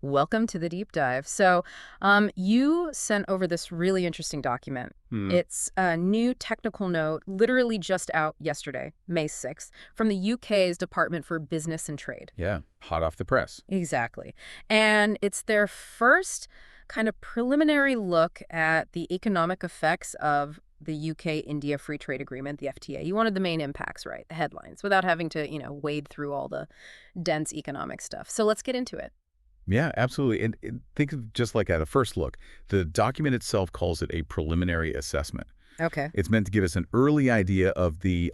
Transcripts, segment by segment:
Welcome to the deep dive. You sent over this really interesting document. Hmm. It's a new technical note, literally just out yesterday, May 6th, from the UK's Department for Business and Trade. Yeah, hot off the press. Exactly. And it's their first kind of preliminary look at the economic effects of the UK-India Free Trade Agreement, the FTA. You wanted the main impacts, right? The headlines, without having to, wade through all the dense economic stuff. So let's get into it. Yeah, absolutely. And think of just like at a first look, the document itself calls it a preliminary assessment. Okay. It's meant to give us an early idea of the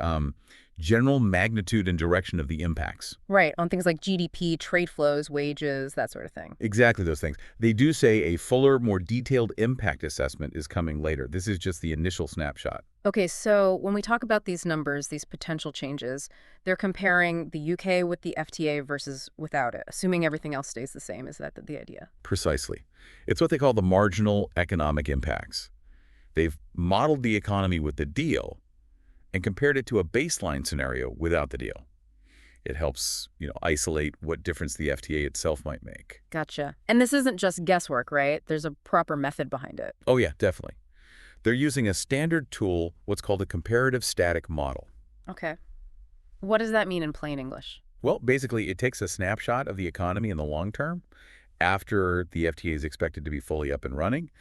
general magnitude and direction of the impacts. Right, on things like GDP, trade flows, wages, that sort of thing. Exactly those things. They do say a fuller, more detailed impact assessment is coming later. This is just the initial snapshot. Okay, so when we talk about these numbers, these potential changes, they're comparing the UK with the FTA versus without it, assuming everything else stays the same. Is that the idea? Precisely. It's what they call the marginal economic impacts. They've modeled the economy with the deal and compared it to a baseline scenario without the deal. It helps, isolate what difference the FTA itself might make. Gotcha. And this isn't just guesswork, right? There's a proper method behind it. Oh yeah, definitely. They're using a standard tool, what's called a comparative static model. Okay. What does that mean in plain English? Well, basically, it takes a snapshot of the economy in the long term after the FTA is expected to be fully up and running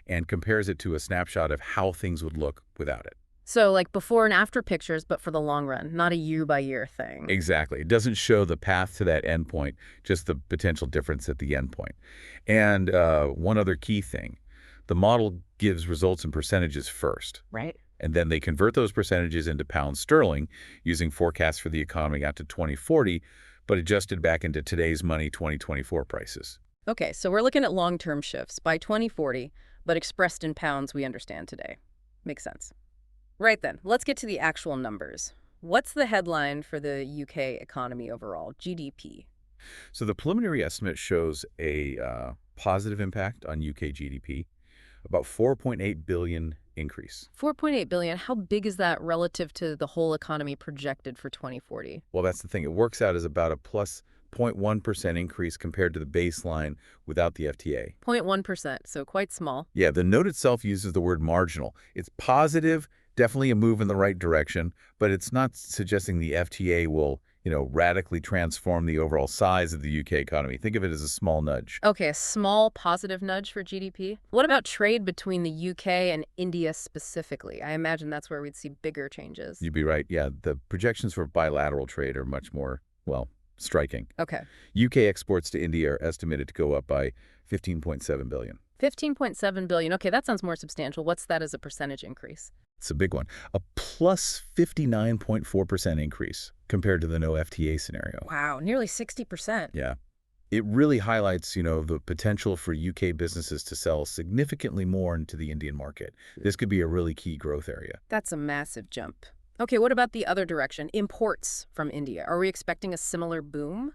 and compares it to a snapshot of how things would look without it. So like before and after pictures, but for the long run, not a year-by-year thing. Exactly. It doesn't show the path to that endpoint, just the potential difference at the endpoint. And one other key thing, the model gives results in percentages first, Right. and then they convert those percentages into pound sterling using forecasts for the economy out to 2040, but adjusted back into today's money 2024 prices. Okay, so we're looking at long-term shifts by 2040, but expressed in pounds we understand today. Makes sense. Right then, let's get to the actual numbers. What's the headline for the UK economy overall, GDP? So the preliminary estimate shows a positive impact on UK GDP, about 4.8 billion increase. 4.8 billion. How big is that relative to the whole economy projected for 2040? Well, that's the thing. It works out as about a plus 0.1% increase compared to the baseline without the FTA. 0.1%, so quite small. Yeah, the note itself uses the word marginal. It's positive, definitely a move in the right direction, but it's not suggesting the FTA will, radically transform the overall size of the UK economy. Think of it as a small nudge. Okay, a small positive nudge for GDP. What about trade between the UK and India specifically? I imagine that's where we'd see bigger changes. You'd be right. Yeah, the projections for bilateral trade are much more, well, striking. Okay. UK exports to India are estimated to go up by 15.7 billion. 15.7 billion. Okay, that sounds more substantial. What's that as a percentage increase? It's a big one. A plus 59.4% increase compared to the no FTA scenario. Wow, nearly 60%. Yeah. It really highlights, the potential for UK businesses to sell significantly more into the Indian market. This could be a really key growth area. That's a massive jump. Okay, what about the other direction? Imports from India. Are we expecting a similar boom?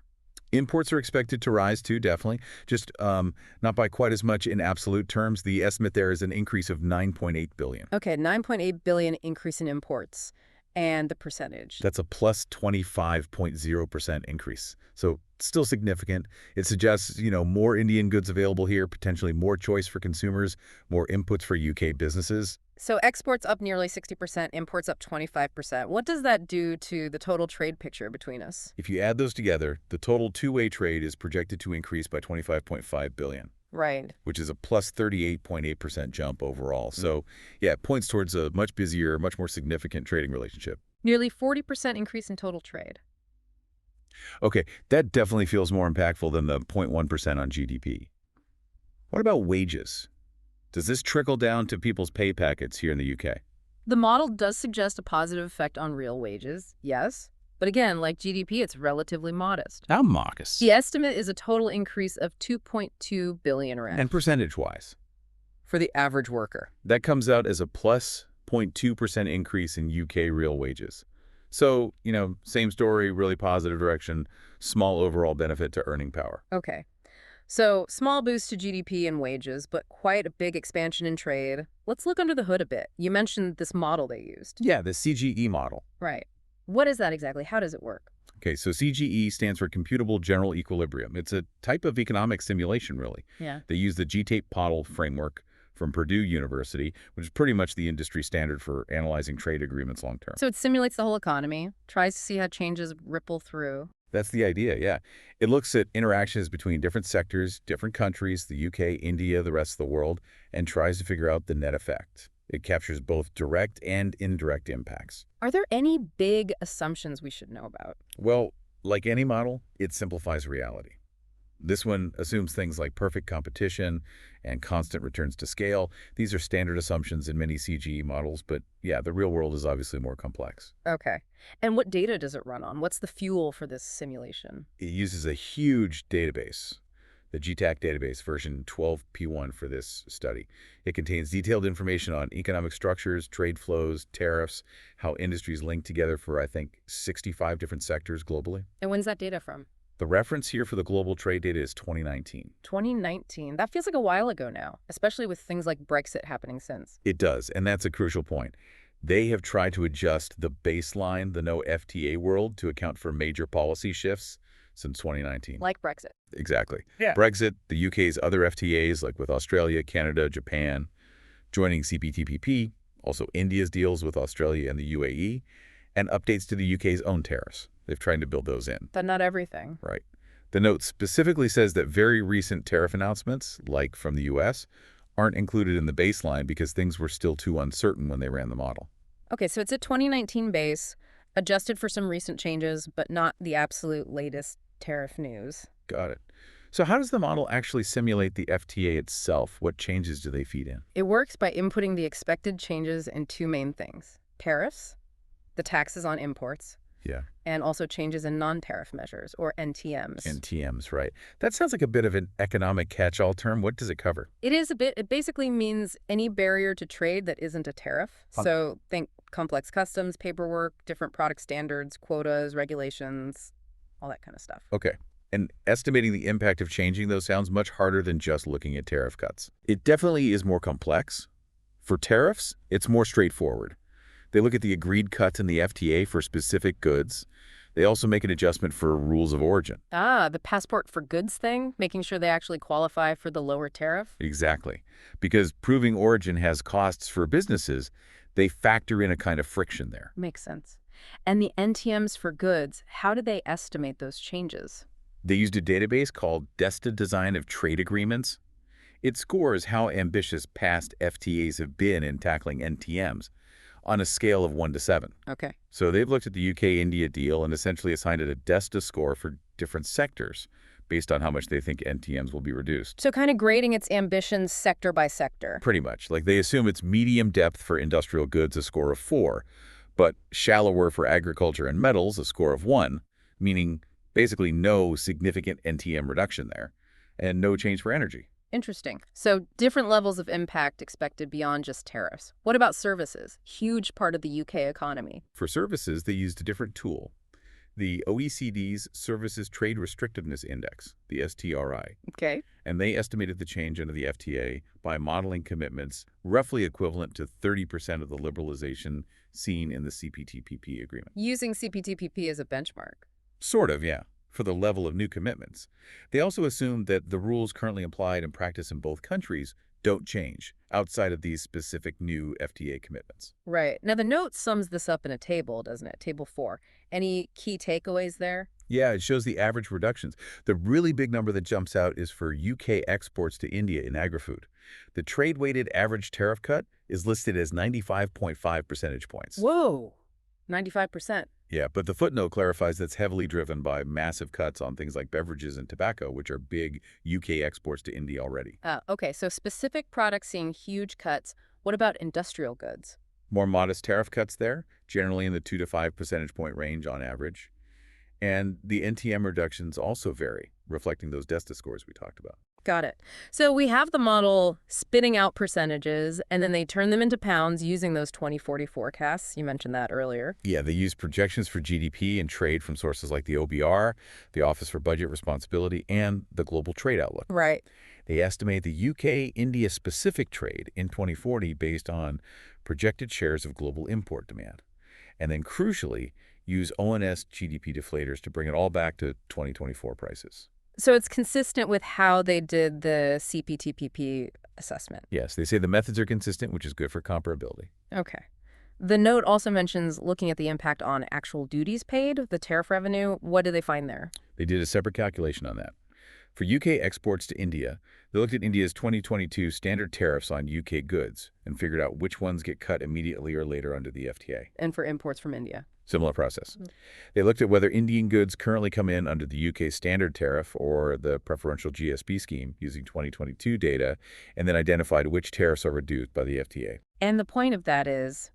Imports are expected to rise too, definitely. Just not by quite as much in absolute terms. The estimate there is an increase of 9.8 billion. Okay, 9.8 billion increase in imports. And the percentage? That's a plus 25.0% increase. So still significant. It suggests, more Indian goods available here, potentially more choice for consumers, more inputs for UK businesses. So exports up nearly 60%, imports up 25%. What does that do to the total trade picture between us? If you add those together, the total two-way trade is projected to increase by 25.5 billion. Right. Which is a plus 38.8% jump overall. So, yeah, it points towards a much busier, much more significant trading relationship. Nearly 40% increase in total trade. Okay, that definitely feels more impactful than the 0.1% on GDP. What about wages? Does this trickle down to people's pay packets here in the UK? The model does suggest a positive effect on real wages, yes. But again, like GDP, it's relatively modest. How Marcus? The estimate is a total increase of 2.2 billion rand. And percentage-wise? For the average worker. That comes out as a plus 0.2% increase in UK real wages. So, same story, really positive direction, small overall benefit to earning power. Okay. So, small boost to GDP and wages, but quite a big expansion in trade. Let's look under the hood a bit. You mentioned this model they used. Yeah, the CGE model. Right. What is that exactly? How does it work? Okay, so CGE stands for Computable General Equilibrium. It's a type of economic simulation, really. Yeah. They use the G-tape model framework from Purdue University, which is pretty much the industry standard for analyzing trade agreements long term. So it simulates the whole economy, tries to see how changes ripple through. That's the idea, yeah. It looks at interactions between different sectors, different countries, the UK, India, the rest of the world, and tries to figure out the net effect. It captures both direct and indirect impacts. Are there any big assumptions we should know about? Well, like any model, it simplifies reality. This one assumes things like perfect competition and constant returns to scale. These are standard assumptions in many CGE models, but yeah, the real world is obviously more complex. Okay. And what data does it run on? What's the fuel for this simulation? It uses a huge database, the GTAC database version 12P1 for this study. It contains detailed information on economic structures, trade flows, tariffs, how industries link together for, I think, 65 different sectors globally. And when's that data from? The reference here for the global trade data is 2019. 2019. That feels like a while ago now, especially with things like Brexit happening since. It does, and that's a crucial point. They have tried to adjust the baseline, the no FTA world, to account for major policy shifts since 2019. Like Brexit. Exactly. Yeah. Brexit, the UK's other FTAs, like with Australia, Canada, Japan, joining CPTPP, also India's deals with Australia and the UAE, and updates to the UK's own tariffs. They've tried to build those in. But not everything. Right. The note specifically says that very recent tariff announcements, like from the US, aren't included in the baseline because things were still too uncertain when they ran the model. Okay, so it's a 2019 base, adjusted for some recent changes, but not the absolute latest tariff news. Got it. So how does the model actually simulate the FTA itself? What changes do they feed in? It works by inputting the expected changes in two main things: tariffs, the taxes on imports, Yeah. and also changes in non-tariff measures, or NTMs. NTMs, right. That sounds like a bit of an economic catch-all term. What does it cover? It is a bit, it basically means any barrier to trade that isn't a tariff. So think complex customs, paperwork, different product standards, quotas, regulations, all that kind of stuff. Okay. And estimating the impact of changing those sounds much harder than just looking at tariff cuts. It definitely is more complex. For tariffs, it's more straightforward. They look at the agreed cuts in the FTA for specific goods. They also make an adjustment for rules of origin. Ah, the passport for goods thing, making sure they actually qualify for the lower tariff? Exactly. Because proving origin has costs for businesses, they factor in a kind of friction there. Makes sense. And the NTMs for goods, how do they estimate those changes? They used a database called DESTA Design of Trade Agreements. It scores how ambitious past FTAs have been in tackling NTMs on a scale of 1 to 7. Okay. So they've looked at the UK-India deal and essentially assigned it a DESTA score for different sectors based on how much they think NTMs will be reduced. So kind of grading its ambitions sector by sector. Pretty much. Like they assume it's medium depth for industrial goods, a score of 4, but shallower for agriculture and metals, a score of 1, meaning basically no significant NTM reduction there, and no change for energy. Interesting. So different levels of impact expected beyond just tariffs. What about services? Huge part of the UK economy. For services, they used a different tool, the OECD's Services Trade Restrictiveness Index, the STRI, Okay. and they estimated the change under the FTA by modeling commitments roughly equivalent to 30% of the liberalization seen in the CPTPP agreement. Using CPTPP as a benchmark. Sort of, yeah, for the level of new commitments. They also assumed that the rules currently applied in practice in both countries don't change outside of these specific new FTA commitments. Right. Now, the note sums this up in a table, doesn't it? Table 4. Any key takeaways there? Yeah, it shows the average reductions. The really big number that jumps out is for UK exports to India in agri-food. The trade-weighted average tariff cut is listed as 95.5 percentage points. Whoa. 95%. Yeah, but the footnote clarifies that's heavily driven by massive cuts on things like beverages and tobacco, which are big UK exports to India already. Okay, so specific products seeing huge cuts. What about industrial goods? More modest tariff cuts there, generally in the 2 to 5 percentage point range on average. And the NTM reductions also vary, reflecting those DESTA scores we talked about. Got it. So we have the model spitting out percentages, and then they turn them into pounds using those 2040 forecasts. You mentioned that earlier. Yeah, they use projections for GDP and trade from sources like the OBR, the Office for Budget Responsibility, and the Global Trade Outlook. Right. They estimate the UK-India specific trade in 2040 based on projected shares of global import demand. And then crucially, use ONS GDP deflators to bring it all back to 2024 prices. So it's consistent with how they did the CPTPP assessment. Yes, they say the methods are consistent, which is good for comparability. Okay. The note also mentions looking at the impact on actual duties paid, the tariff revenue. What do they find there? They did a separate calculation on that. For UK exports to India, they looked at India's 2022 standard tariffs on UK goods and figured out which ones get cut immediately or later under the FTA. And for imports from India. Similar process. They looked at whether Indian goods currently come in under the UK standard tariff or the preferential GSP scheme using 2022 data, and then identified which tariffs are reduced by the FTA. And the point of that is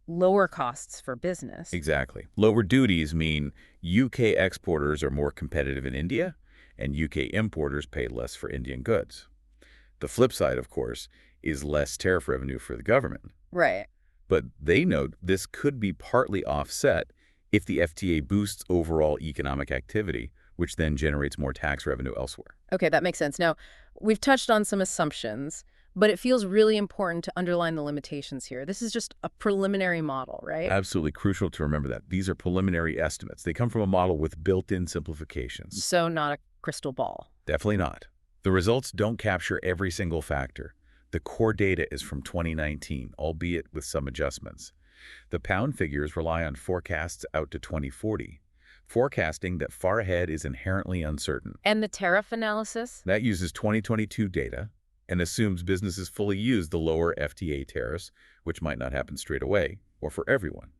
lower costs for business. Exactly. Lower duties mean UK exporters are more competitive in India, and UK importers pay less for Indian goods. The flip side, of course, is less tariff revenue for the government. Right. But they note this could be partly offset if the FTA boosts overall economic activity, which then generates more tax revenue elsewhere. Okay, that makes sense. Now, we've touched on some assumptions, but it feels really important to underline the limitations here. This is just a preliminary model, right? Absolutely crucial to remember that. These are preliminary estimates. They come from a model with built-in simplifications. So not a crystal ball. Definitely not. The results don't capture every single factor. The core data is from 2019, albeit with some adjustments. The pound figures rely on forecasts out to 2040, forecasting that far ahead is inherently uncertain. And the tariff analysis? That uses 2022 data and assumes businesses fully use the lower FTA tariffs, which might not happen straight away or for everyone.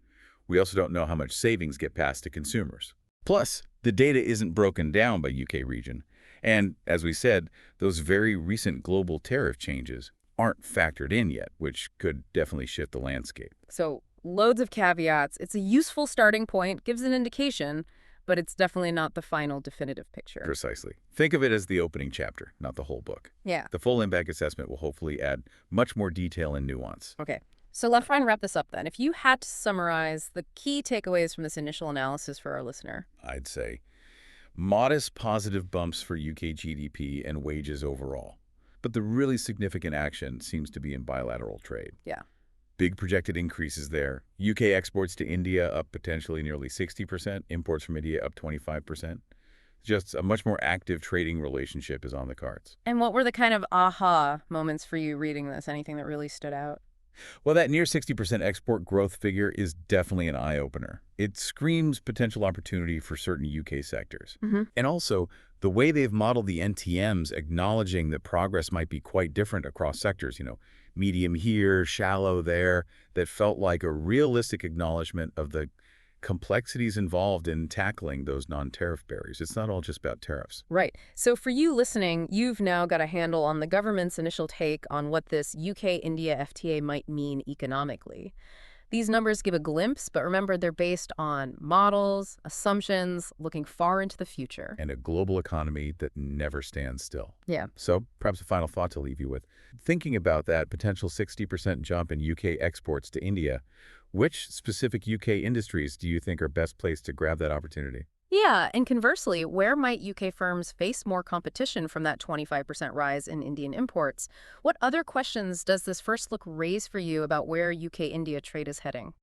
We also don't know how much savings get passed to consumers. Plus, the data isn't broken down by UK region. And, as we said, those very recent global tariff changes aren't factored in yet, which could definitely shift the landscape. So loads of caveats. It's a useful starting point, gives an indication, but it's definitely not the final definitive picture. Precisely. Think of it as the opening chapter, not the whole book. Yeah. The full impact assessment will hopefully add much more detail and nuance. Okay. So let's try and wrap this up then. If you had to summarize the key takeaways from this initial analysis for our listener. I'd say modest positive bumps for UK GDP and wages overall. But the really significant action seems to be in bilateral trade. Yeah. Big projected increases there. UK exports to India up potentially nearly 60%, imports from India up 25%. Just a much more active trading relationship is on the cards. And what were the kind of aha moments for you reading this? Anything that really stood out? Well, that near 60% export growth figure is definitely an eye-opener. It screams potential opportunity for certain UK sectors. And also, the way they've modeled the NTMs, acknowledging that progress might be quite different across sectors, medium here, shallow there, that felt like a realistic acknowledgement of the complexities involved in tackling those non-tariff barriers. It's not all just about tariffs. Right. So for you listening, you've now got a handle on the government's initial take on what this UK-India FTA might mean economically. These numbers give a glimpse, but remember they're based on models, assumptions, looking far into the future. And a global economy that never stands still. Yeah. So perhaps a final thought to leave you with. Thinking about that potential 60% jump in UK exports to India, which specific UK industries do you think are best placed to grab that opportunity? Yeah, and conversely, where might UK firms face more competition from that 25% rise in Indian imports? What other questions does this first look raise for you about where UK-India trade is heading?